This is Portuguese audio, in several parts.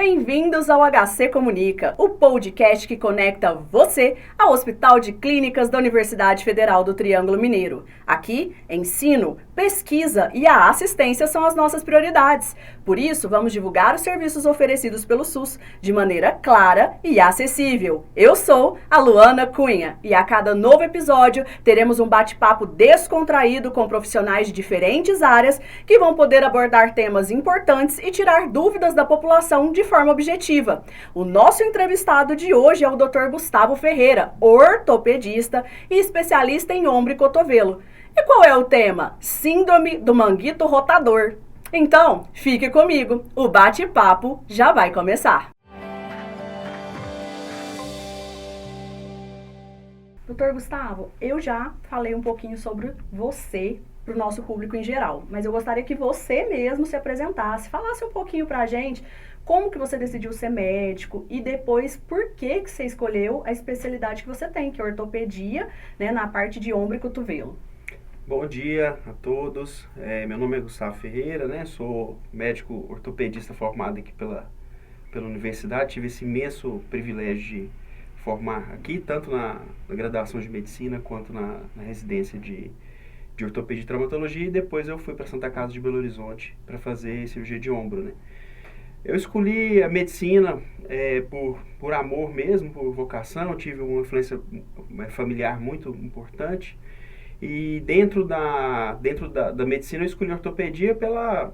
Bem-vindos ao HC Comunica, o podcast que conecta você ao Hospital de Clínicas da Universidade Federal do Triângulo Mineiro. Aqui, ensino, pesquisa e a assistência são as nossas prioridades. Por isso, vamos divulgar os serviços oferecidos pelo SUS de maneira clara e acessível. Eu sou a Luana Cunha e a cada novo episódio teremos um bate-papo descontraído com profissionais de diferentes áreas que vão poder abordar temas importantes e tirar dúvidas da população de forma objetiva. O nosso entrevistado de hoje é o Dr. Gustavo Ferreira, ortopedista e especialista em ombro e cotovelo. E qual é o tema? Síndrome do manguito rotador. Então, fique comigo, o bate-papo já vai começar. Dr. Gustavo, eu já falei um pouquinho sobre você para o nosso público em geral, mas eu gostaria que você mesmo se apresentasse, falasse um pouquinho para a gente como que você decidiu ser médico e depois por que você escolheu a especialidade que você tem, que é ortopedia, né, na parte de ombro e cotovelo. Bom dia a todos, meu nome é Gustavo Ferreira, né? Sou médico ortopedista formado aqui pela universidade, tive esse imenso privilégio de formar aqui, tanto na graduação de medicina quanto na residência de ortopedia e traumatologia, e depois eu fui para Santa Casa de Belo Horizonte para fazer cirurgia de ombro, né? Eu escolhi a medicina por amor mesmo, por vocação, tive uma influência familiar muito importante. E dentro da medicina eu escolhi a ortopedia pela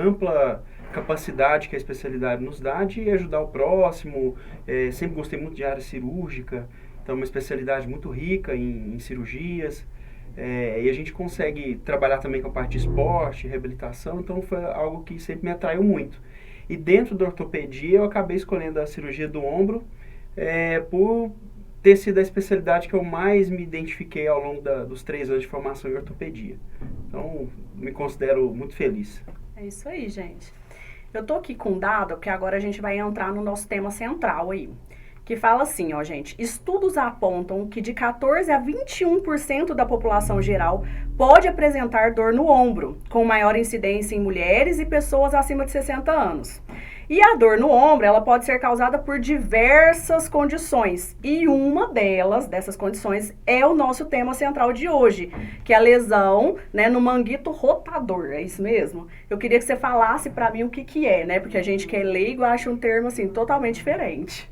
ampla capacidade que a especialidade nos dá de ajudar o próximo. Sempre gostei muito de área cirúrgica, então é uma especialidade muito rica em cirurgias. E a gente consegue trabalhar também com a parte de esporte, reabilitação, então foi algo que sempre me atraiu muito. E dentro da ortopedia eu acabei escolhendo a cirurgia do ombro por ter sido a especialidade que eu mais me identifiquei ao longo dos 3 anos de formação em ortopedia. Então, me considero muito feliz. É isso aí, gente. Eu tô aqui com um dado, porque agora a gente vai entrar no nosso tema central aí, que fala assim, ó, gente, estudos apontam que de 14 a 21% da população geral pode apresentar dor no ombro, com maior incidência em mulheres e pessoas acima de 60 anos. E a dor no ombro, ela pode ser causada por diversas condições. E uma dessas condições, é o nosso tema central de hoje, que é a lesão, né, no manguito rotador. É isso mesmo? Eu queria que você falasse para mim o que é, né? Porque a gente que é leigo acha um termo, assim, totalmente diferente.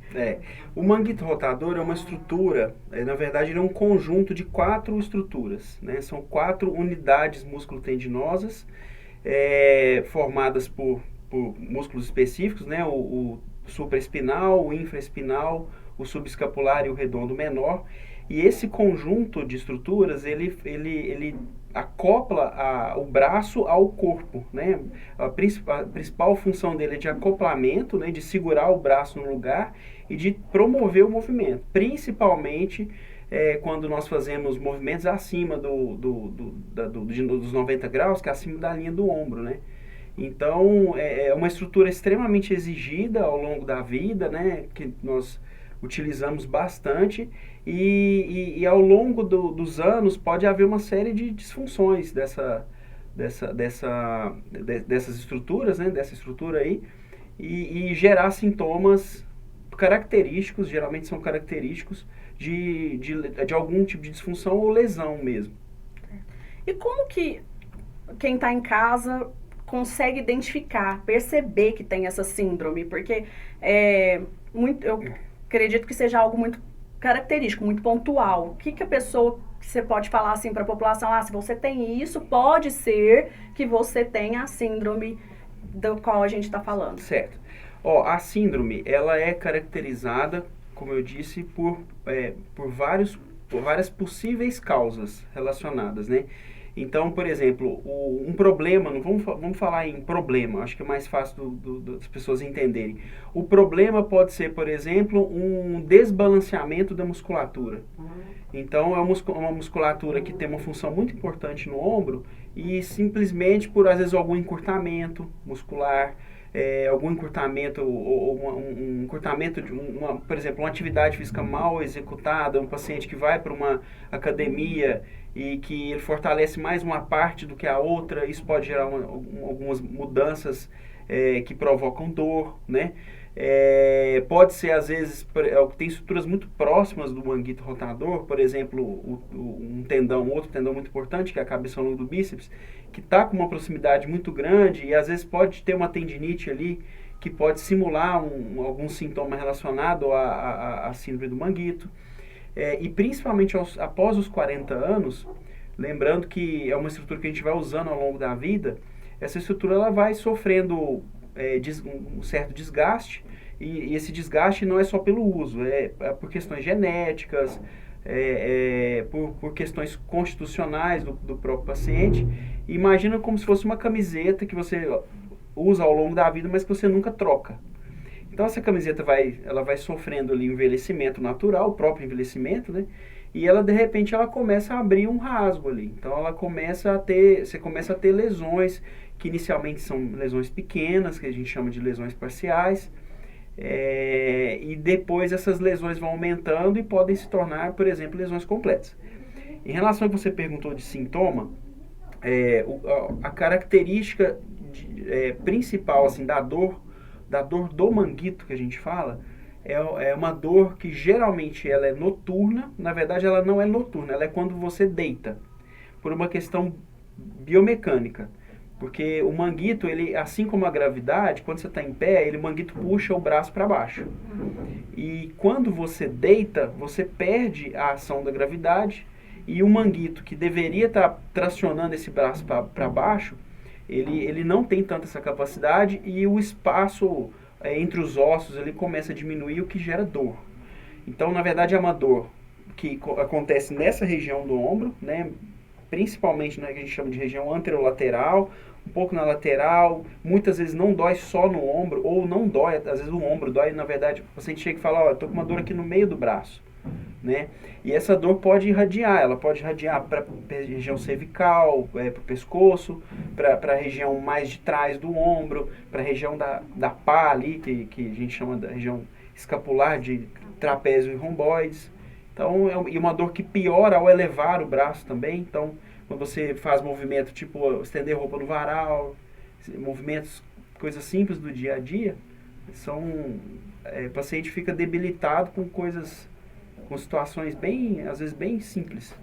O manguito rotador é uma estrutura, na verdade ele é um conjunto de 4 estruturas, né? São 4 unidades musculotendinosas, formadas por músculos específicos, né? O supraespinal, o infraespinal, o subescapular e o redondo menor. E esse conjunto de estruturas, ele acopla o braço ao corpo, né? A principal função dele é de acoplamento, né? De segurar o braço no lugar e de promover o movimento, principalmente quando nós fazemos movimentos acima dos 90 graus, que é acima da linha do ombro, né? Então, é uma estrutura extremamente exigida ao longo da vida, né, que nós utilizamos bastante e ao longo dos anos pode haver uma série de disfunções dessas estruturas, né, dessa estrutura aí, e gerar sintomas característicos, geralmente são característicos de algum tipo de disfunção ou lesão mesmo. E como que quem está em casa consegue identificar, perceber que tem essa síndrome? Porque eu acredito que seja algo muito característico, muito pontual. O que a pessoa, você pode falar assim para a população, se você tem isso, pode ser que você tenha a síndrome do qual a gente está falando. Certo. A síndrome, ela é caracterizada, como eu disse, por várias possíveis causas relacionadas, né? Então, por exemplo, um problema, vamos falar em problema, acho que é mais fácil das pessoas entenderem. O problema pode ser, por exemplo, um desbalanceamento da musculatura. Então, é uma musculatura que tem uma função muito importante no ombro e simplesmente por, às vezes, algum encurtamento muscular, algum encurtamento, ou um encurtamento de por exemplo, uma atividade física mal executada, um paciente que vai para uma academia e que ele fortalece mais uma parte do que a outra, isso pode gerar algumas mudanças que provocam dor, né? Pode ser, às vezes, tem estruturas muito próximas do manguito rotador, por exemplo, um outro tendão muito importante, que é a cabeça longa do bíceps, que está com uma proximidade muito grande e às vezes pode ter uma tendinite ali que pode simular algum sintoma relacionado à síndrome do manguito. E principalmente após os 40 anos, lembrando que é uma estrutura que a gente vai usando ao longo da vida, essa estrutura ela vai sofrendo um certo desgaste, e esse desgaste não é só pelo uso, é por questões genéticas, por questões constitucionais do próprio paciente. Imagina como se fosse uma camiseta que você usa ao longo da vida, mas que você nunca troca. Então essa camiseta ela vai sofrendo ali um envelhecimento natural, o próprio envelhecimento, né? E ela de repente ela começa a abrir um rasgo ali. Então você começa a ter lesões que inicialmente são lesões pequenas, que a gente chama de lesões parciais, e depois essas lesões vão aumentando e podem se tornar, por exemplo, lesões completas. Em relação ao que você perguntou de sintoma, a característica principal assim, da dor do manguito que a gente fala, é uma dor que geralmente ela é noturna. Na verdade ela não é noturna, ela é quando você deita, por uma questão biomecânica. Porque o manguito, ele, assim como a gravidade, quando você está em pé, o manguito puxa o braço para baixo. E quando você deita, você perde a ação da gravidade, e o manguito, que deveria estar tracionando esse braço para baixo, ele não tem tanta essa capacidade, e o espaço entre os ossos ele começa a diminuir, o que gera dor. Então, na verdade, é uma dor que acontece nessa região do ombro, né? Principalmente na que a gente chama de região anterolateral, um pouco na lateral, muitas vezes não dói só no ombro, ou não dói, às vezes o ombro dói, na verdade, o paciente chega e fala, estou com uma dor aqui no meio do braço, né? E essa dor pode irradiar, ela pode irradiar para a região cervical, para o pescoço, para a região mais de trás do ombro, para a região da pá ali, que a gente chama da região escapular, de trapézio e romboides. Então, e uma dor que piora ao elevar o braço também. Então, quando você faz movimento tipo estender roupa no varal, movimentos, coisas simples do dia a dia, o paciente fica debilitado com situações às vezes bem simples.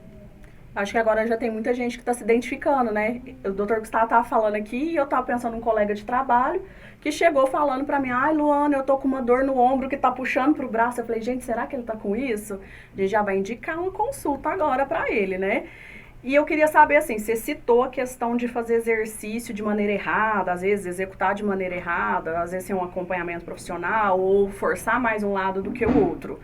Acho que agora já tem muita gente que está se identificando, né? O Dr. Gustavo estava falando aqui e eu estava pensando num colega de trabalho que chegou falando para mim, Luana, eu tô com uma dor no ombro que tá puxando pro braço. Eu falei, gente, será que ele tá com isso? A gente já vai indicar uma consulta agora para ele, né? E eu queria saber, assim, você citou a questão de fazer exercício de maneira errada, às vezes executar de maneira errada, às vezes sem um acompanhamento profissional ou forçar mais um lado do que o outro.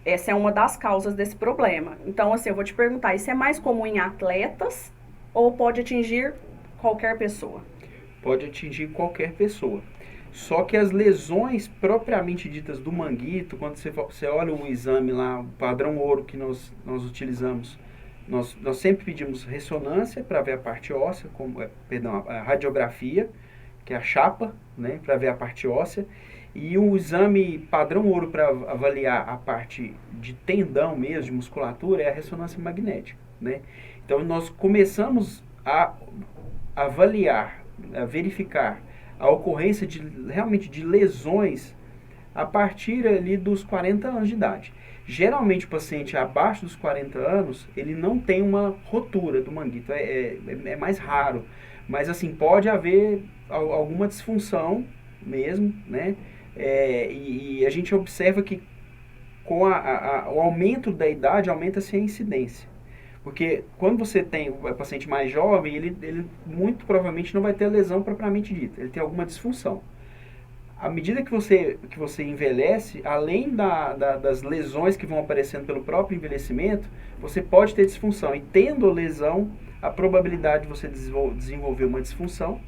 Essa é uma das causas desse problema. Então, assim, eu vou te perguntar, isso é mais comum em atletas ou pode atingir qualquer pessoa? Pode atingir qualquer pessoa. Só que as lesões propriamente ditas do manguito, quando você olha o exame lá, o padrão ouro que nós utilizamos, nós sempre pedimos ressonância para ver a parte óssea, a radiografia, que é a chapa, né, para ver a parte óssea, e o exame padrão ouro para avaliar a parte de tendão mesmo, de musculatura, é a ressonância magnética, né? Então nós começamos a avaliar, a verificar a ocorrência realmente de lesões a partir ali dos 40 anos de idade. Geralmente o paciente abaixo dos 40 anos, ele não tem uma rotura do manguito, é mais raro. Mas assim, pode haver alguma disfunção mesmo, né? E a gente observa que com o aumento da idade, aumenta-se a incidência. Porque quando você tem o paciente mais jovem, ele muito provavelmente não vai ter lesão propriamente dita, ele tem alguma disfunção. À medida que você envelhece, além das lesões que vão aparecendo pelo próprio envelhecimento, você pode ter disfunção. E tendo lesão, a probabilidade de você desenvolver uma disfunção,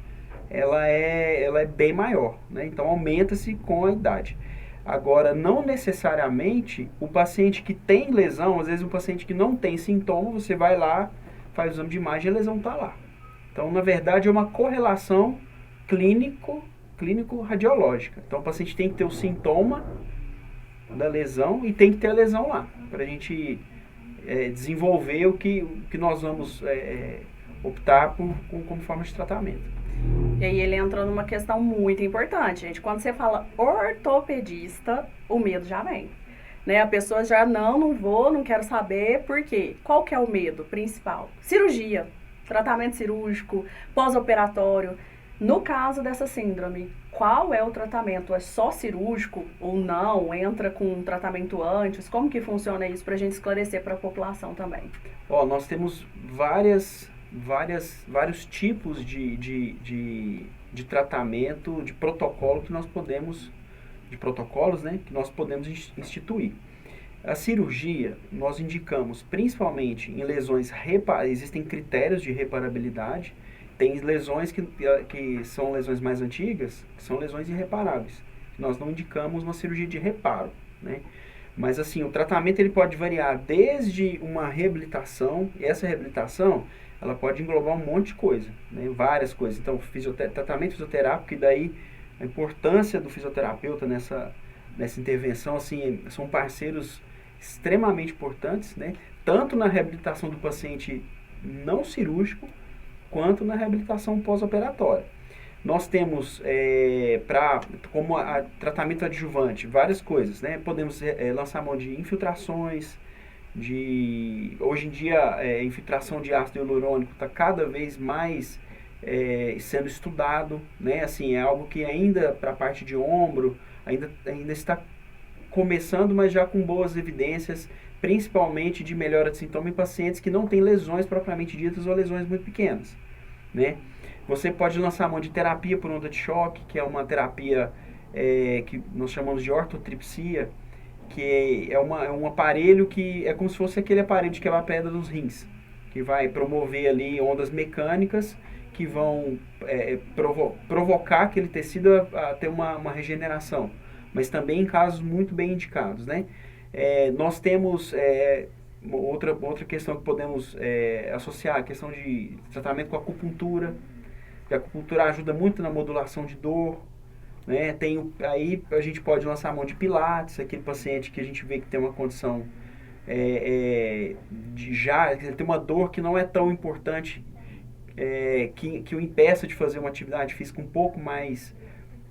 ela é bem maior, né? Então aumenta-se com a idade. Agora, não necessariamente o paciente que tem lesão, às vezes um paciente que não tem sintoma, você vai lá, faz o exame de imagem e a lesão está lá. Então, na verdade, é uma correlação clínico-radiológica. Então, o paciente tem que ter o sintoma da lesão e tem que ter a lesão lá, para a gente desenvolver o que nós vamos optar como forma de tratamento. E aí ele entra numa questão muito importante, gente. Quando você fala ortopedista, o medo já vem. Né? A pessoa já, não vou, não quero saber. Por quê? Qual que é o medo principal? Cirurgia, tratamento cirúrgico, pós-operatório. No caso dessa síndrome, qual é o tratamento? É só cirúrgico ou não? Entra com um tratamento antes? Como que funciona isso para a gente esclarecer para a população também? Nós temos vários tipos de tratamento, de protocolo que nós podemos, de protocolos, né, que nós podemos instituir. A cirurgia, nós indicamos principalmente em lesões, existem critérios de reparabilidade. Tem lesões que são lesões mais antigas, que são lesões irreparáveis. Nós não indicamos uma cirurgia de reparo, né? Mas assim, o tratamento ele pode variar desde uma reabilitação, e essa reabilitação ela pode englobar um monte de coisa, né? Várias coisas. Então, tratamento fisioterápico, e daí a importância do fisioterapeuta nessa intervenção, assim, são parceiros extremamente importantes, né? Tanto na reabilitação do paciente não cirúrgico, quanto na reabilitação pós-operatória. Nós temos, como tratamento adjuvante, várias coisas, né? Podemos lançar mão de infiltrações, hoje em dia, infiltração de ácido hialurônico está cada vez mais sendo estudado, né? Assim, é algo que ainda, para a parte de ombro, ainda está começando, mas já com boas evidências, principalmente de melhora de sintoma em pacientes que não têm lesões propriamente ditas ou lesões muito pequenas, né? Você pode lançar a mão de terapia por onda de choque, que é uma terapia que nós chamamos de ortotripsia, que é um aparelho que é como se fosse aquele aparelho de quebrar pedra dos rins, que vai promover ali ondas mecânicas que vão provocar aquele tecido a ter uma regeneração, mas também em casos muito bem indicados, né? Nós temos outra questão que podemos associar, a questão de tratamento com acupuntura. A acupuntura ajuda muito na modulação de dor, né? Aí a gente pode lançar a mão de pilates, aquele paciente que a gente vê que tem uma condição ele tem uma dor que não é tão importante, que o impeça de fazer uma atividade física um pouco mais,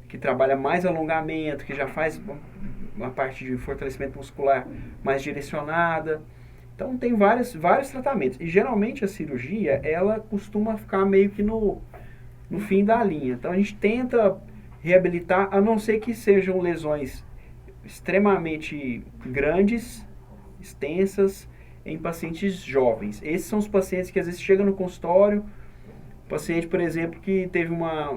que trabalha mais alongamento, que já faz uma parte de fortalecimento muscular mais direcionada. Então tem vários tratamentos. E geralmente a cirurgia, ela costuma ficar meio que no fim da linha. Então a gente tenta reabilitar, a não ser que sejam lesões extremamente grandes, extensas, em pacientes jovens. Esses são os pacientes que às vezes chegam no consultório, paciente, por exemplo, que teve uma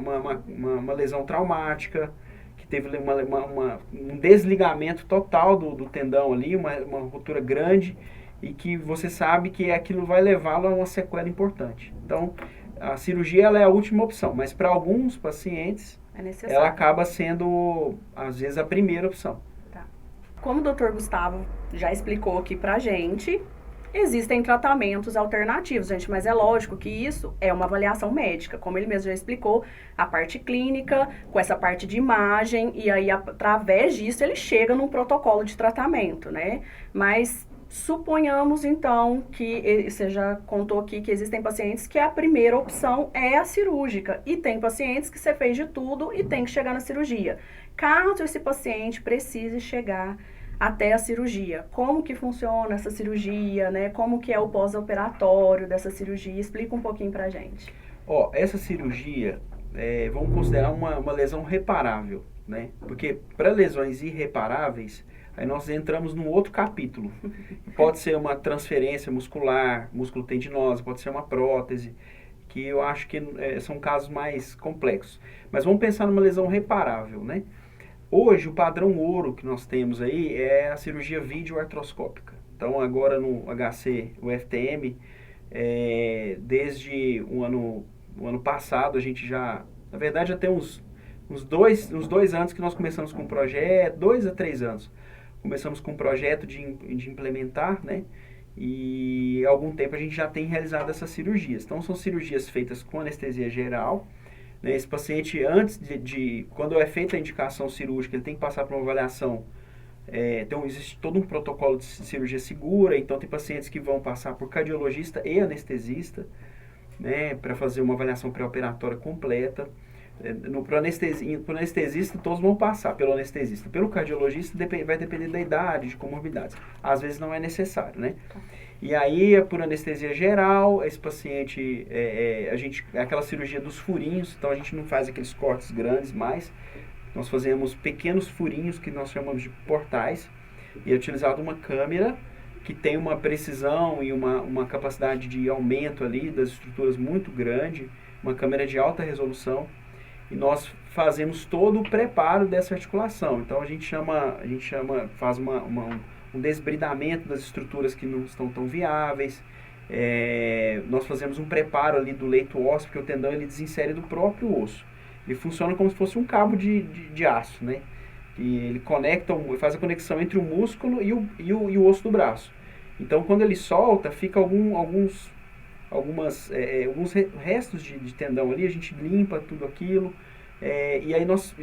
lesão traumática, que teve um desligamento total do tendão ali, uma ruptura grande, e que você sabe que aquilo vai levá-lo a uma sequela importante. Então, a cirurgia ela é a última opção, mas para alguns pacientes ela acaba sendo, às vezes, a primeira opção. Tá. Como o Dr. Gustavo já explicou aqui pra gente, existem tratamentos alternativos, gente, mas é lógico que isso é uma avaliação médica, como ele mesmo já explicou, a parte clínica, com essa parte de imagem, e aí através disso ele chega num protocolo de tratamento, né? Mas suponhamos, então, que você já contou aqui que existem pacientes que a primeira opção é a cirúrgica. E tem pacientes que você fez de tudo e tem que chegar na cirurgia. Caso esse paciente precise chegar até a cirurgia, como que funciona essa cirurgia, né? Como que é o pós-operatório dessa cirurgia? Explica um pouquinho pra gente. Essa cirurgia, vamos considerar uma lesão reparável, né? Porque para lesões irreparáveis, aí nós entramos num outro capítulo. Pode ser uma transferência muscular, músculo-tendinosa, pode ser uma prótese, que eu acho que são casos mais complexos. Mas vamos pensar numa lesão reparável, né? Hoje, o padrão ouro que nós temos aí é a cirurgia vídeo-artroscópica. Então, agora no HC, o FTM, desde o ano passado, a gente já... Na verdade, já tem uns 2 anos que nós começamos com um projeto, 2 a 3 anos. Começamos com um projeto de implementar, né? E há algum tempo a gente já tem realizado essas cirurgias. Então, são cirurgias feitas com anestesia geral. Né? Esse paciente, antes quando é feita a indicação cirúrgica, ele tem que passar por uma avaliação. Então, existe todo um protocolo de cirurgia segura. Então, tem pacientes que vão passar por cardiologista e anestesista, né? Para fazer uma avaliação pré-operatória completa. Pro anestesista, todos vão passar pelo anestesista. Pelo cardiologista, vai depender da idade, de comorbidades. Às vezes não é necessário, né? E aí, por anestesia geral, esse paciente, é aquela cirurgia dos furinhos, então a gente não faz aqueles cortes grandes mais. Nós fazemos pequenos furinhos que nós chamamos de portais, e é utilizado uma câmera que tem uma precisão e uma capacidade de aumento ali das estruturas muito grande, uma câmera de alta resolução, e nós fazemos todo o preparo dessa articulação. Então a gente faz um desbridamento das estruturas que não estão tão viáveis. Nós fazemos um preparo ali do leito ósseo, porque o tendão ele desinsere do próprio osso. Ele funciona como se fosse um cabo de aço, né? E ele faz a conexão entre o músculo e o osso do braço. Então, quando ele solta, fica alguns restos de tendão ali, a gente limpa tudo aquilo, e aí nós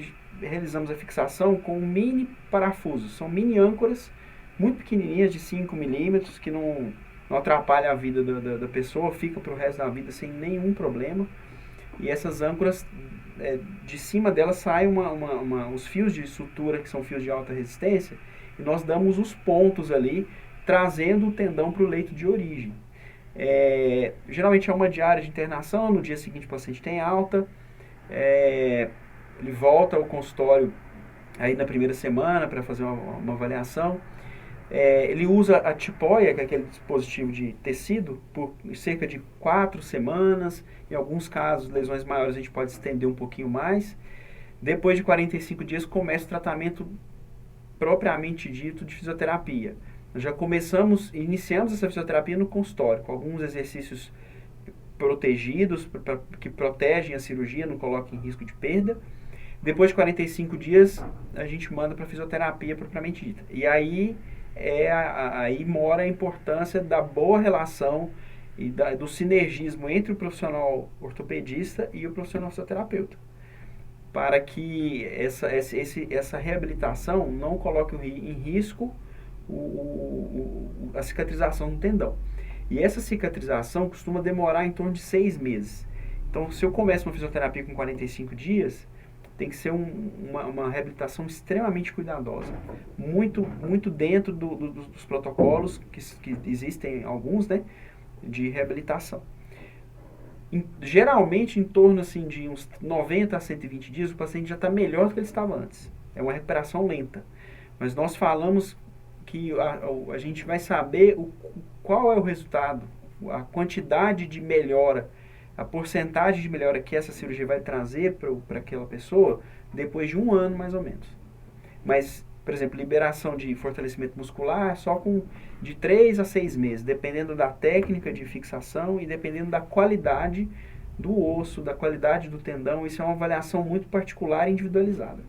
realizamos a fixação com mini parafusos. São mini âncoras, muito pequenininhas, de 5 milímetros, que não atrapalha a vida da pessoa, fica para o resto da vida sem nenhum problema. E essas âncoras, de cima delas saem os fios de sutura, que são fios de alta resistência, e nós damos os pontos ali, trazendo o tendão para o leito de origem. Geralmente é uma diária de internação, no dia seguinte o paciente tem alta, ele volta ao consultório aí na primeira semana para fazer uma avaliação. Ele usa a tipóia, que é aquele dispositivo de tecido, por cerca de 4 semanas. Em alguns casos, lesões maiores, a gente pode estender um pouquinho mais. Depois de 45 dias, começa o tratamento propriamente dito de fisioterapia. Nós já iniciamos essa fisioterapia no consultório, com alguns exercícios protegidos, que protegem a cirurgia, não colocam em risco de perda. Depois de 45 dias, a gente manda para a fisioterapia propriamente dita. E aí mora a importância da boa relação e do sinergismo entre o profissional ortopedista e o profissional fisioterapeuta, para que essa reabilitação não coloque em risco a cicatrização do tendão. E essa cicatrização costuma demorar em torno de 6 meses. Então, se eu começo uma fisioterapia com 45 dias, tem que ser uma reabilitação extremamente cuidadosa. Muito, muito dentro dos protocolos, que existem alguns, né, de reabilitação. Geralmente, em torno assim, de uns 90 a 120 dias, o paciente já está melhor do que ele estava antes. É uma recuperação lenta. Mas nós falamos que a gente vai saber qual é o resultado, a quantidade de melhora, a porcentagem de melhora que essa cirurgia vai trazer para aquela pessoa depois de 1 ano, mais ou menos. Mas, por exemplo, liberação de fortalecimento muscular só de 3 a 6 meses, dependendo da técnica de fixação e dependendo da qualidade do osso, da qualidade do tendão. Isso é uma avaliação muito particular e individualizada.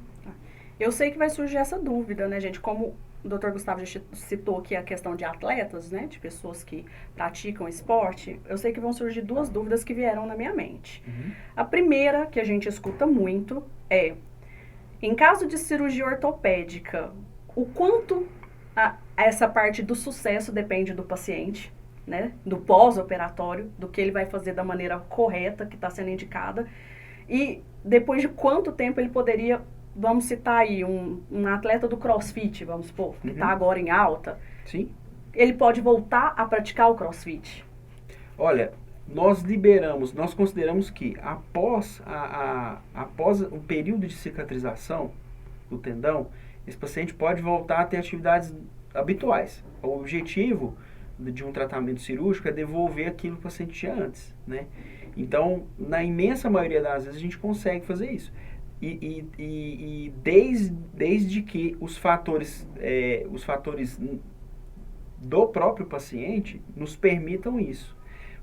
Eu sei que vai surgir essa dúvida, né, gente? Como o Dr. Gustavo já citou aqui a questão de atletas, né, de pessoas que praticam esporte, eu sei que vão surgir 2 dúvidas que vieram na minha mente. A primeira, que a gente escuta muito, é: em caso de cirurgia ortopédica, o quanto essa parte do sucesso depende do paciente, né, do pós-operatório, do que ele vai fazer da maneira correta, que está sendo indicada, e depois de quanto tempo ele poderia... Vamos citar aí um atleta do CrossFit, vamos supor, que está agora em alta. Sim. Ele pode voltar a praticar o CrossFit? Olha, nós consideramos que após o período de cicatrização do tendão, esse paciente pode voltar a ter atividades habituais. O objetivo de um tratamento cirúrgico é devolver aquilo que o paciente tinha antes, né? Então, na imensa maioria das vezes, a gente consegue fazer isso. E desde que os fatores do próprio paciente nos permitam isso.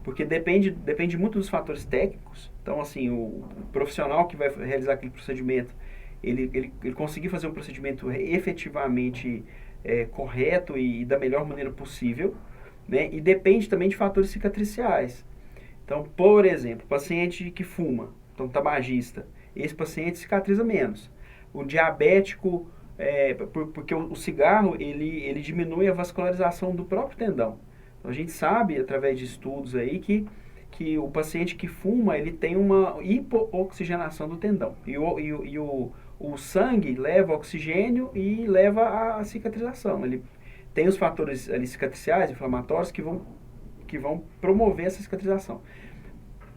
Porque depende muito dos fatores técnicos. Então, assim, o profissional que vai realizar aquele procedimento, ele conseguir fazer um procedimento efetivamente correto e da melhor maneira possível, né? E depende também de fatores cicatriciais. Então, por exemplo, paciente que fuma, então tabagista, esse paciente cicatriza menos. O diabético, porque o cigarro, ele diminui a vascularização do próprio tendão. Então, a gente sabe, através de estudos aí, que que o paciente que fuma, ele tem uma hipooxigenação do tendão. O sangue leva oxigênio e leva a cicatrização. Ele tem os fatores ali cicatriciais, inflamatórios, que vão promover essa cicatrização.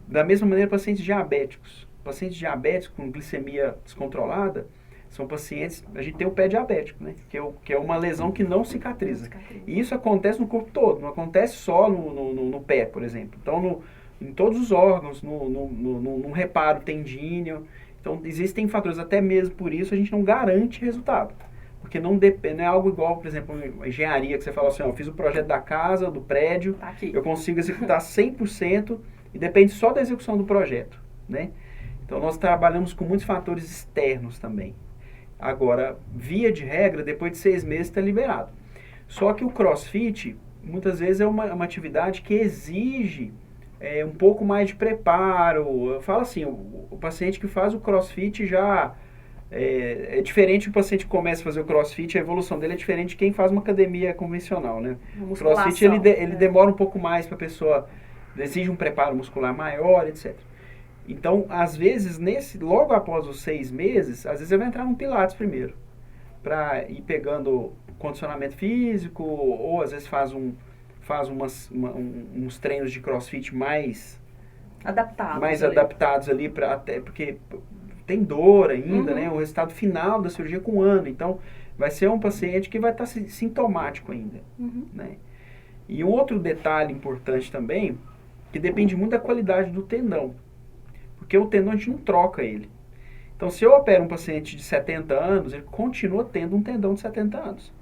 Da mesma maneira, pacientes diabéticos. Pacientes diabéticos com glicemia descontrolada são pacientes... A gente tem o pé diabético, né? Que é uma lesão que não cicatriza. E isso acontece no corpo todo, não acontece só no pé, por exemplo. Então, em todos os órgãos, no reparo tendíneo. Então, existem fatores, até mesmo por isso, a gente não garante resultado. Porque não é algo igual, por exemplo, a engenharia, que você fala assim, ó, eu fiz o projeto da casa, do prédio, tá aqui, eu consigo executar 100% e depende só da execução do projeto, né? Então, nós trabalhamos com muitos fatores externos também. Agora, via de regra, depois de 6 meses está liberado. Só que o CrossFit, muitas vezes, é uma atividade que exige um pouco mais de preparo. Eu falo assim, o paciente que faz o CrossFit já... É diferente do paciente que começa a fazer o CrossFit, a evolução dele é diferente de quem faz uma academia convencional, né? O CrossFit, ele demora um pouco mais para a pessoa, exige um preparo muscular maior, etc. Então, às vezes, logo após os 6 meses, às vezes eu vou entrar no Pilates primeiro, para ir pegando condicionamento físico, ou às vezes faz uns treinos de CrossFit mais adaptados ali, até porque tem dor ainda, né? O resultado final da cirurgia com 1 ano. Então, vai ser um paciente que vai estar sintomático ainda, né? E um outro detalhe importante também, que depende muito da qualidade do tendão. Porque o tendão a gente não troca ele. Então, se eu opero um paciente de 70 anos, ele continua tendo um tendão de 70 anos.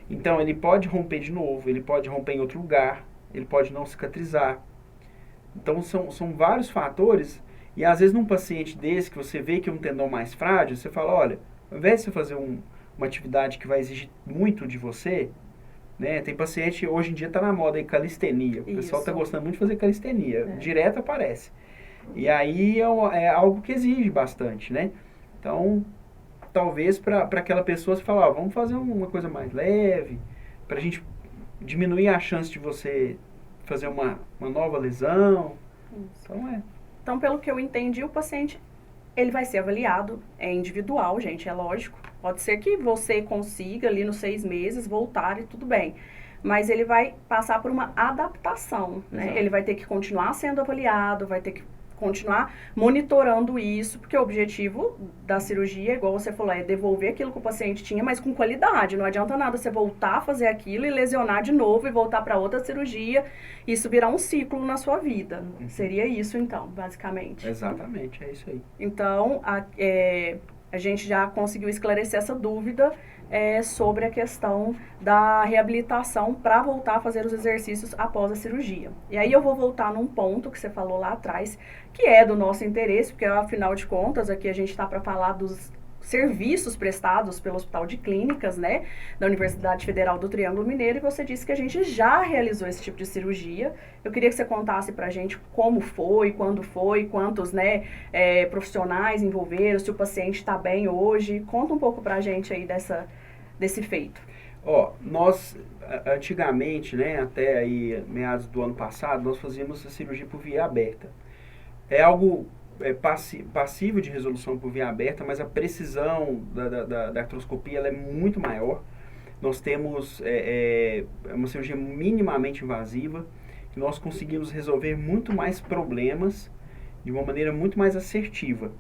Então, ele pode romper de novo, ele pode romper em outro lugar, ele pode não cicatrizar. Então, são vários fatores. E às vezes num paciente desse, que você vê que é um tendão mais frágil, você fala, olha, ao invés de você fazer uma atividade que vai exigir muito de você, né? Tem paciente, hoje em dia está na moda aí, calistenia. O pessoal está gostando muito de fazer calistenia. Direto aparece. E aí é algo que exige bastante, né? Então, talvez para aquela pessoa você falar, vamos fazer uma coisa mais leve, para a gente diminuir a chance de você fazer uma nova lesão. Então, pelo que eu entendi, o paciente, ele vai ser avaliado, é individual, gente, é lógico. Pode ser que você consiga, ali nos 6 meses, voltar e tudo bem. Mas ele vai passar por uma adaptação, né? Ele vai ter que continuar sendo avaliado, vai ter que continuar monitorando isso, porque o objetivo da cirurgia, igual você falou, é devolver aquilo que o paciente tinha, mas com qualidade. Não adianta nada você voltar a fazer aquilo e lesionar de novo e voltar para outra cirurgia. Isso virar um ciclo na sua vida. Seria isso, então, basicamente. Exatamente, é isso aí. Então, a gente já conseguiu esclarecer essa dúvida sobre a questão da reabilitação para voltar a fazer os exercícios após a cirurgia. E aí eu vou voltar num ponto que você falou lá atrás, que é do nosso interesse, porque afinal de contas aqui a gente está para falar dos serviços prestados pelo Hospital de Clínicas, né, da Universidade Federal do Triângulo Mineiro, e você disse que a gente já realizou esse tipo de cirurgia. Eu queria que você contasse pra gente como foi, quando foi, quantos, né, profissionais envolveram, se o paciente está bem hoje. Conta um pouco pra gente aí desse feito. Nós, antigamente, né, até aí meados do ano passado, nós fazíamos a cirurgia por via aberta. É algo passivo de resolução por via aberta, mas a precisão da artroscopia ela é muito maior. Nós temos uma cirurgia minimamente invasiva, que nós conseguimos resolver muito mais problemas de uma maneira muito mais assertiva.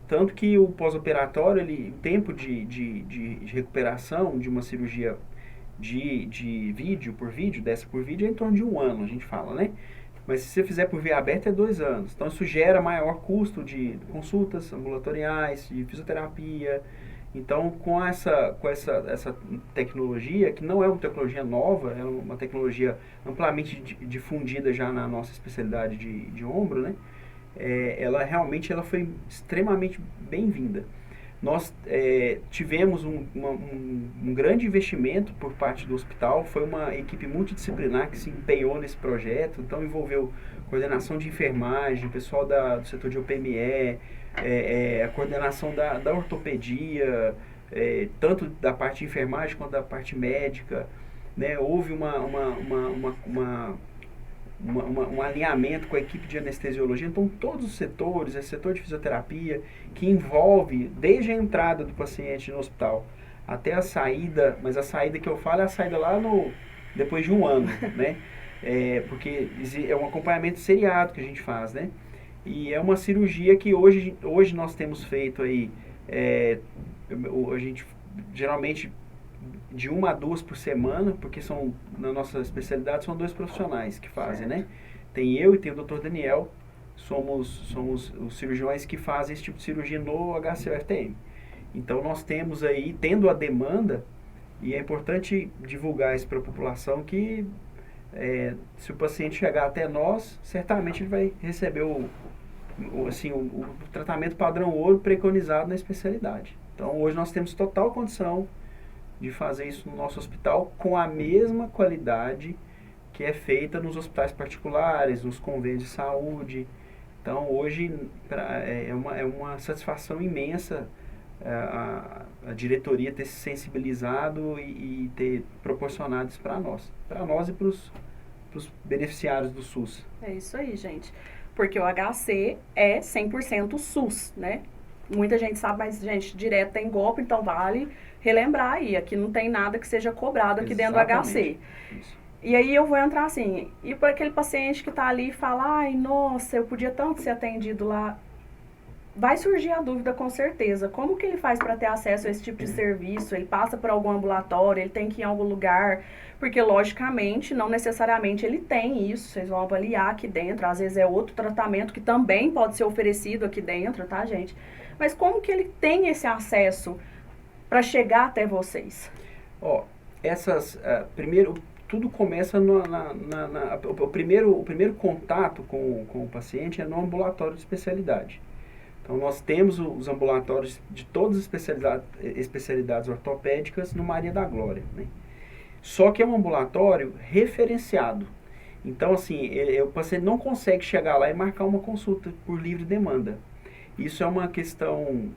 Tanto que o pós-operatório, o tempo de recuperação de uma cirurgia de vídeo por vídeo, dessa por vídeo, é em torno de 1 ano, a gente fala, né? Mas se você fizer por via aberta é 2 anos. Então isso gera maior custo de consultas ambulatoriais, de fisioterapia. Então com essa tecnologia, que não é uma tecnologia nova, é uma tecnologia amplamente difundida já na nossa especialidade de ombro, né? Ela foi extremamente bem-vinda. Nós tivemos um grande investimento por parte do hospital, foi uma equipe multidisciplinar que se empenhou nesse projeto, então envolveu coordenação de enfermagem, pessoal do setor de OPME, a coordenação da ortopedia, tanto da parte de enfermagem quanto da parte médica, né? Houve um alinhamento com a equipe de anestesiologia. Então, todos os setores, esse setor de fisioterapia, que envolve desde a entrada do paciente no hospital até a saída, mas a saída que eu falo é a saída lá depois de um ano, né? Porque é um acompanhamento seriado que a gente faz, né? E é uma cirurgia que hoje nós temos feito aí, a gente geralmente de 1 a 2 por semana, porque na nossa especialidade são 2 profissionais que fazem, certo, né? Tem eu e tem o Dr. Daniel, somos os cirurgiões que fazem esse tipo de cirurgia no HCUFTM. Então nós temos aí, tendo a demanda, e é importante divulgar isso para a população, que se o paciente chegar até nós, certamente ele vai receber o tratamento padrão ouro preconizado na especialidade. Então hoje nós temos total condição de fazer isso no nosso hospital com a mesma qualidade que é feita nos hospitais particulares, nos convênios de saúde. Então hoje é uma satisfação imensa a diretoria ter se sensibilizado e ter proporcionado isso para nós e para os beneficiários do SUS. É isso aí, gente. Porque o HC é 100% SUS, né? Muita gente sabe, mas, gente, direto tem golpe, então vale relembrar aí. Aqui não tem nada que seja cobrado aqui dentro do HC. Isso. E aí eu vou entrar assim, e para aquele paciente que está ali e fala, ai, nossa, eu podia tanto ser atendido lá. Vai surgir a dúvida com certeza. Como que ele faz para ter acesso a esse tipo de serviço? Ele passa por algum ambulatório, ele tem que ir em algum lugar? Porque, logicamente, não necessariamente ele tem isso. Vocês vão avaliar aqui dentro. Às vezes é outro tratamento que também pode ser oferecido aqui dentro, tá, gente? Mas como que ele tem esse acesso para chegar até vocês? Primeiro, tudo começa o primeiro contato com o paciente é no ambulatório de especialidade. Então, nós temos os ambulatórios de todas as especialidades ortopédicas no Maria da Glória, né? Só que é um ambulatório referenciado. Então, assim, o paciente não consegue chegar lá e marcar uma consulta por livre demanda. Isso é uma questão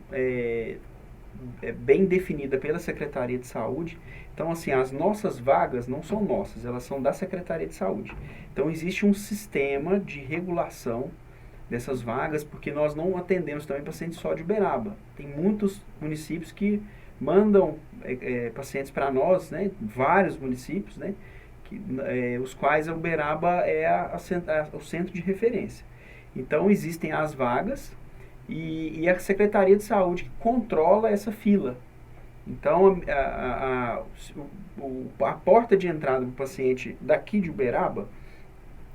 bem definida pela Secretaria de Saúde. Então, assim, as nossas vagas não são nossas, elas são da Secretaria de Saúde. Então, existe um sistema de regulação dessas vagas, porque nós não atendemos também pacientes só de Uberaba. Tem muitos municípios que mandam pacientes para nós, né? Vários municípios, né? Os quais a Uberaba é o centro de referência. Então, existem as vagas e a Secretaria de Saúde que controla essa fila. Então, a porta de entrada do paciente daqui de Uberaba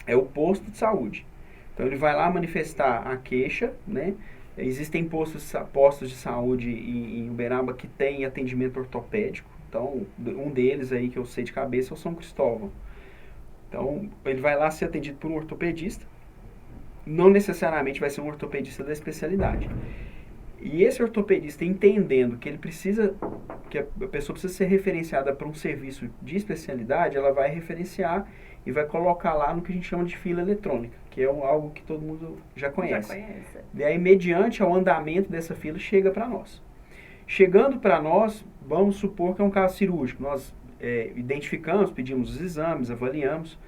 é o posto de saúde. Então, ele vai lá manifestar a queixa, né? Existem postos de saúde em Uberaba que tem atendimento ortopédico. Então, um deles aí que eu sei de cabeça é o São Cristóvão. Então, ele vai lá ser atendido por um ortopedista. Não necessariamente vai ser um ortopedista da especialidade. E esse ortopedista, entendendo que que a pessoa precisa ser referenciada para um serviço de especialidade, ela vai referenciar e vai colocar lá no que a gente chama de fila eletrônica, que é algo que todo mundo já conhece. E aí, mediante ao andamento dessa fila, chega para nós. Chegando para nós, vamos supor que é um caso cirúrgico. Nós identificamos, pedimos os exames, avaliamos.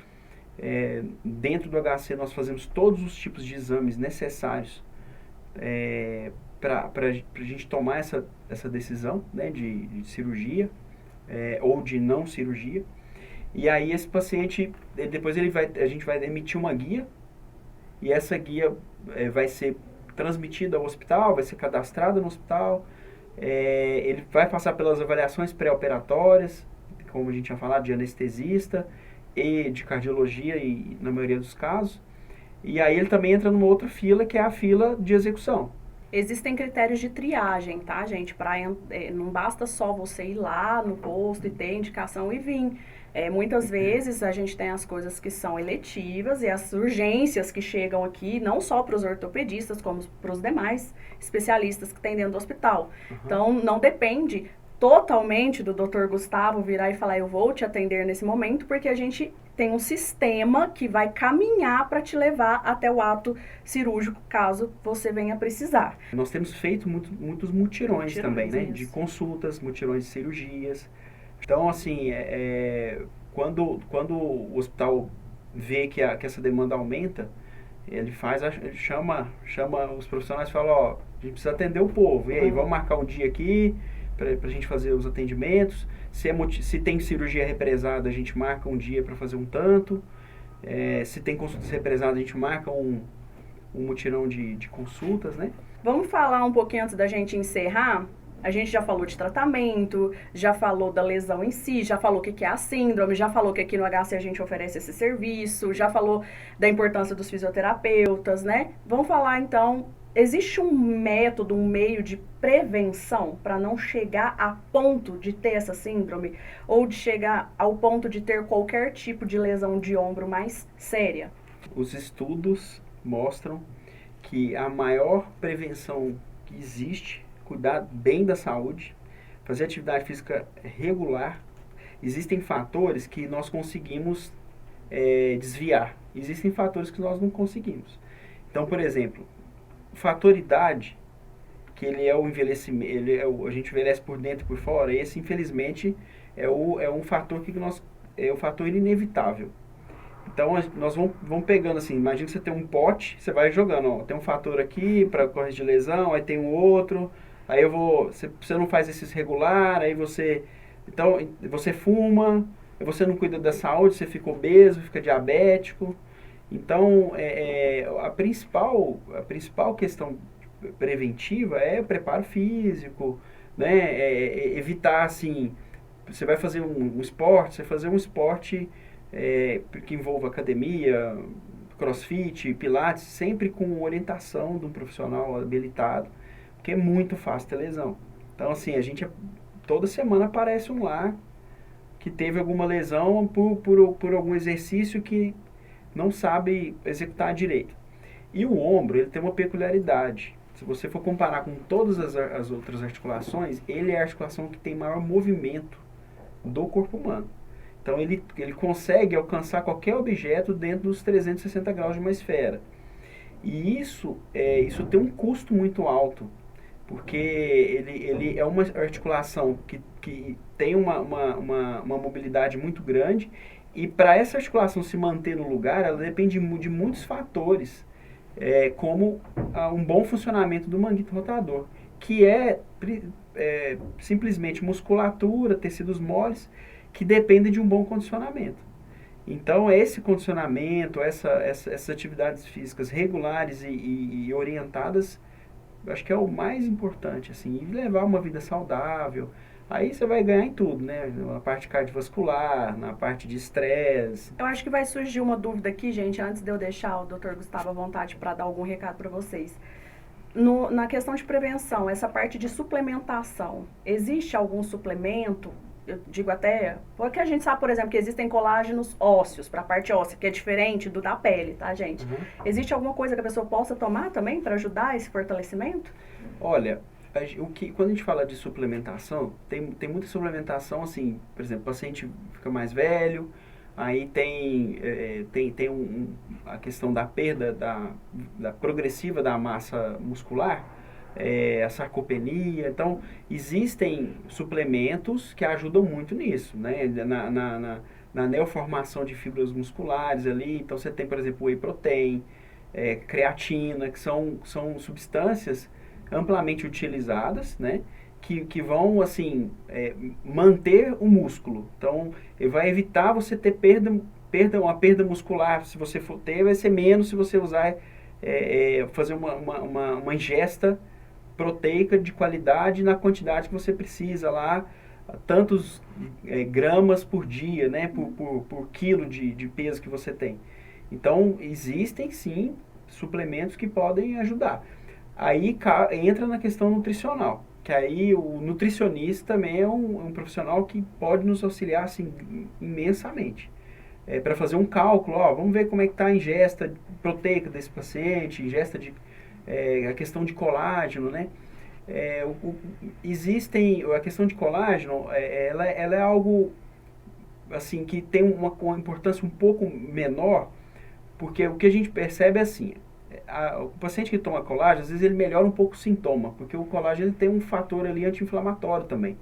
Dentro do HC, nós fazemos todos os tipos de exames necessários para a gente tomar essa decisão, né, de cirurgia ou de não cirurgia. E aí esse paciente, depois a gente vai emitir uma guia, e essa guia vai ser transmitida ao hospital, vai ser cadastrada no hospital, ele vai passar pelas avaliações pré-operatórias, como a gente tinha falado, de anestesista e de cardiologia, e na maioria dos casos. E aí ele também entra numa outra fila, que é a fila de execução. Existem critérios de triagem, tá, gente? Não basta só você ir lá no posto e ter indicação e vir. Muitas vezes a gente tem as coisas que são eletivas e as urgências que chegam aqui, não só para os ortopedistas, como para os demais especialistas que tem dentro do hospital. Uhum. Então, não depende totalmente do Dr. Gustavo virar e falar, eu vou te atender nesse momento, porque a gente tem um sistema que vai caminhar para te levar até o ato cirúrgico, caso você venha precisar. Nós temos feito muitos mutirões também, né? De consultas, mutirões de cirurgias. Então, assim, quando o hospital vê que essa demanda aumenta, ele chama os profissionais e fala, ó, a gente precisa atender o povo, e aí, vamos marcar um dia aqui para a gente fazer os atendimentos, se tem cirurgia represada, a gente marca um dia para fazer um tanto, se tem consultas represadas, a gente marca um mutirão de consultas, né? Vamos falar um pouquinho antes da gente encerrar. A gente já falou de tratamento, já falou da lesão em si, já falou o que é a síndrome, já falou que aqui no HC a gente oferece esse serviço, já falou da importância dos fisioterapeutas, né? Vamos falar então, existe um método, um meio de prevenção para não chegar a ponto de ter essa síndrome ou de chegar ao ponto de ter qualquer tipo de lesão de ombro mais séria? Os estudos mostram que a maior prevenção que existe, cuidar bem da saúde, fazer atividade física regular. Existem fatores que nós conseguimos desviar, existem fatores que nós não conseguimos. Então, por exemplo, o fator idade, que ele é o envelhecimento, a gente envelhece por dentro e por fora, esse infelizmente é um fator é o fator inevitável. Então, nós vamos pegando assim, imagina que você tem um pote, você vai jogando, ó, tem um fator aqui para corrigir lesão, aí tem um outro, aí você não faz exercício regular, aí você fuma, aí você não cuida da saúde, você fica obeso, fica diabético. Então, a principal questão preventiva é o preparo físico, né, evitar assim, você vai fazer um esporte, você fazer um esporte que envolva academia, crossfit, pilates, sempre com orientação de um profissional habilitado, porque é muito fácil ter lesão. Então, assim, toda semana aparece um lá que teve alguma lesão por algum exercício que não sabe executar direito. E o ombro, ele tem uma peculiaridade. Se você for comparar com todas as outras articulações, ele é a articulação que tem maior movimento do corpo humano. Então, ele consegue alcançar qualquer objeto dentro dos 360 graus de uma esfera. E isso tem um custo muito alto, porque ele é uma articulação que tem uma mobilidade muito grande, e para essa articulação se manter no lugar, ela depende de muitos fatores, como um bom funcionamento do manguito rotador, que simplesmente musculatura, tecidos moles, que dependem de um bom condicionamento. Então, esse condicionamento, essas atividades físicas regulares e orientadas, eu acho que é o mais importante, assim, e levar uma vida saudável. Aí você vai ganhar em tudo, né? Na parte cardiovascular, na parte de estresse. Eu acho que vai surgir uma dúvida aqui, gente, antes de eu deixar o Dr. Gustavo à vontade para dar algum recado para vocês. Na questão de prevenção, essa parte de suplementação, existe algum suplemento? Eu digo até, porque a gente sabe, por exemplo, que existem colágenos ósseos, para a parte óssea, que é diferente do da pele, tá, gente? Uhum. Existe alguma coisa que a pessoa possa tomar também para ajudar esse fortalecimento? Olha, quando a gente fala de suplementação, tem muita suplementação, assim, por exemplo, o paciente fica mais velho, aí tem a questão da perda da progressiva da massa muscular, a sarcopenia. Então, existem suplementos que ajudam muito nisso, né? Na neoformação de fibras musculares ali. Então, você tem, por exemplo, whey protein, creatina, que são substâncias amplamente utilizadas, né? Que vão, assim, manter o músculo. Então, ele vai evitar você ter uma perda muscular. Se você for ter, vai ser menos se você usar, fazer uma ingesta proteica de qualidade na quantidade que você precisa lá, tantos gramas por dia, né, por quilo de peso que você tem. Então, existem sim suplementos que podem ajudar. Aí entra na questão nutricional, que aí o nutricionista também é um profissional que pode nos auxiliar assim, imensamente. Para fazer um cálculo, vamos ver como é que está a ingesta proteica desse paciente, a questão de colágeno, né? A questão de colágeno, ela é algo assim, que tem uma importância um pouco menor, porque o que a gente percebe é assim, o paciente que toma colágeno, às vezes ele melhora um pouco o sintoma, porque o colágeno ele tem um fator ali anti-inflamatório também.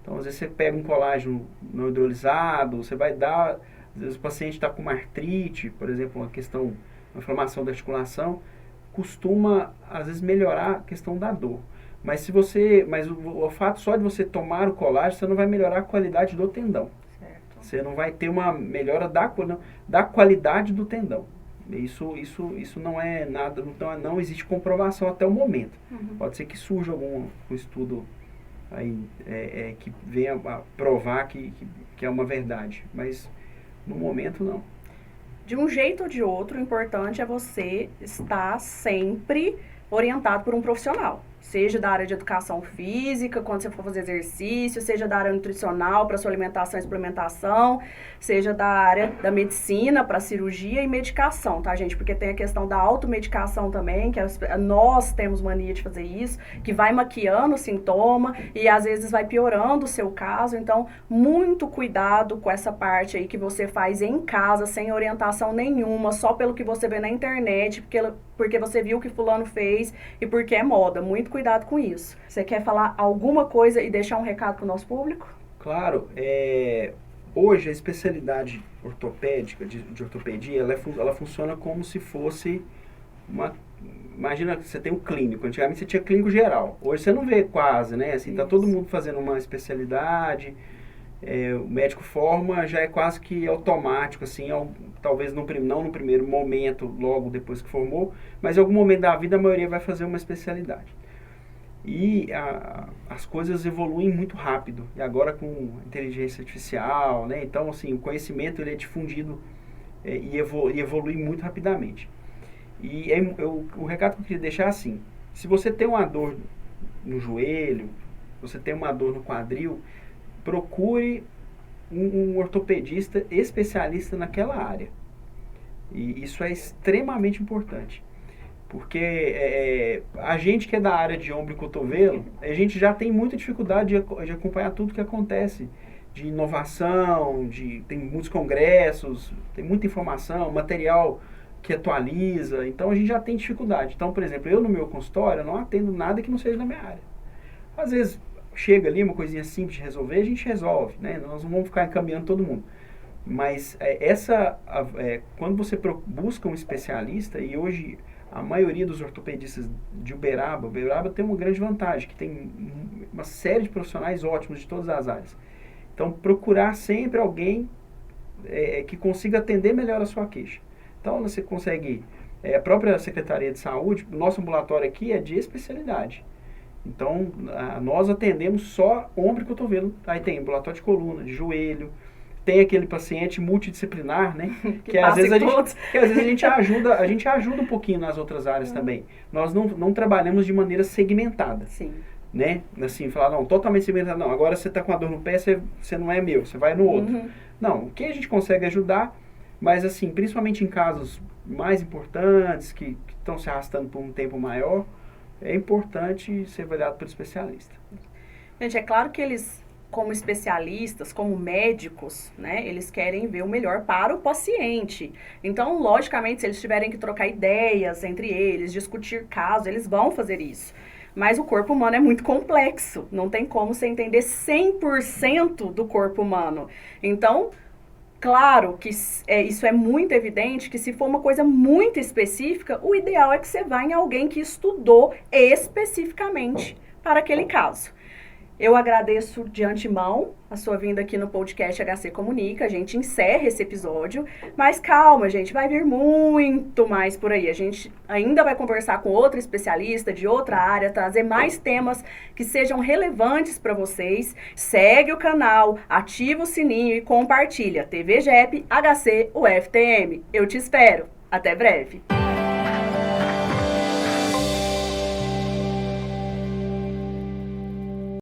Então, às vezes você pega um colágeno não hidrolisado, você vai dar Às vezes o paciente está com uma artrite, por exemplo, uma inflamação da articulação, costuma, às vezes, melhorar a questão da dor. Mas o fato só de você tomar o colágeno, você não vai melhorar a qualidade do tendão. Certo. Você não vai ter uma melhora da qualidade do tendão. Isso não é nada, não existe comprovação até o momento. Pode ser que surja algum estudo aí, que venha a provar que é uma verdade, mas no momento não. De um jeito ou de outro, o importante é você estar sempre orientado por um profissional. Seja da área de educação física, quando você for fazer exercício, seja da área nutricional, para sua alimentação e suplementação, seja da área da medicina, para cirurgia e medicação, tá, gente? Porque tem a questão da automedicação também, que nós temos mania de fazer isso, que vai maquiando o sintoma e às vezes vai piorando o seu caso. Então, muito cuidado com essa parte aí que você faz em casa, sem orientação nenhuma, só pelo que você vê na internet, porque você viu o que fulano fez e porque é moda. Muito cuidado com isso. Você quer falar alguma coisa e deixar um recado para o nosso público? Claro. Hoje a especialidade ortopédica, de ortopedia, ela funciona como se fosse uma... Imagina que você tem um clínico. Antigamente você tinha clínico geral. Hoje você não vê quase, né? Assim, tá todo mundo fazendo uma especialidade. O médico forma, já é quase que automático, assim, talvez não no primeiro momento, logo depois que formou, mas em algum momento da vida a maioria vai fazer uma especialidade. E as coisas evoluem muito rápido, e agora com inteligência artificial, né? Então, assim, o conhecimento ele é difundido e evolui muito rapidamente. E o recado que eu queria deixar é assim: se você tem uma dor no joelho, você tem uma dor no quadril, procure um ortopedista especialista naquela área. E isso é extremamente importante. Porque a gente que é da área de ombro e cotovelo, a gente já tem muita dificuldade de acompanhar tudo que acontece. De inovação, tem muitos congressos, tem muita informação, material que atualiza. Então a gente já tem dificuldade. Então, por exemplo, eu no meu consultório, eu não atendo nada que não seja da minha área. Às vezes chega ali uma coisinha simples de resolver, a gente resolve, né? Nós não vamos ficar encaminhando todo mundo. Mas quando você busca um especialista, e hoje a maioria dos ortopedistas de Uberaba tem uma grande vantagem, que tem uma série de profissionais ótimos de todas as áreas. Então, procurar sempre alguém que consiga atender melhor a sua queixa. Então, você consegue... a própria Secretaria de Saúde, o nosso ambulatório aqui é de especialidade. Então, nós atendemos só ombro e cotovelo. Aí tem ambulatório de coluna, de joelho, tem aquele paciente multidisciplinar, né? que às vezes a gente ajuda um pouquinho nas outras áreas também. Nós não trabalhamos de maneira segmentada. Sim. Né? Assim, falar, não, totalmente segmentado, não. Agora você está com a dor no pé, você não é meu, você vai no outro. Não, o que a gente consegue ajudar, mas assim, principalmente em casos mais importantes, que estão se arrastando por um tempo maior, é importante ser avaliado pelo especialista. Gente, é claro que eles, como especialistas, como médicos, né, eles querem ver o melhor para o paciente. Então, logicamente, se eles tiverem que trocar ideias entre eles, discutir casos, eles vão fazer isso. Mas o corpo humano é muito complexo, não tem como você entender 100% do corpo humano. Então, claro que isso é muito evidente, que se for uma coisa muito específica, o ideal é que você vá em alguém que estudou especificamente para aquele caso. Eu agradeço de antemão a sua vinda aqui no podcast HC Comunica. A gente encerra esse episódio, mas calma, gente, vai vir muito mais por aí. A gente ainda vai conversar com outro especialista de outra área, trazer mais temas que sejam relevantes para vocês. Segue o canal, ativa o sininho e compartilha. TV GEP HC UFTM. Eu te espero. Até breve.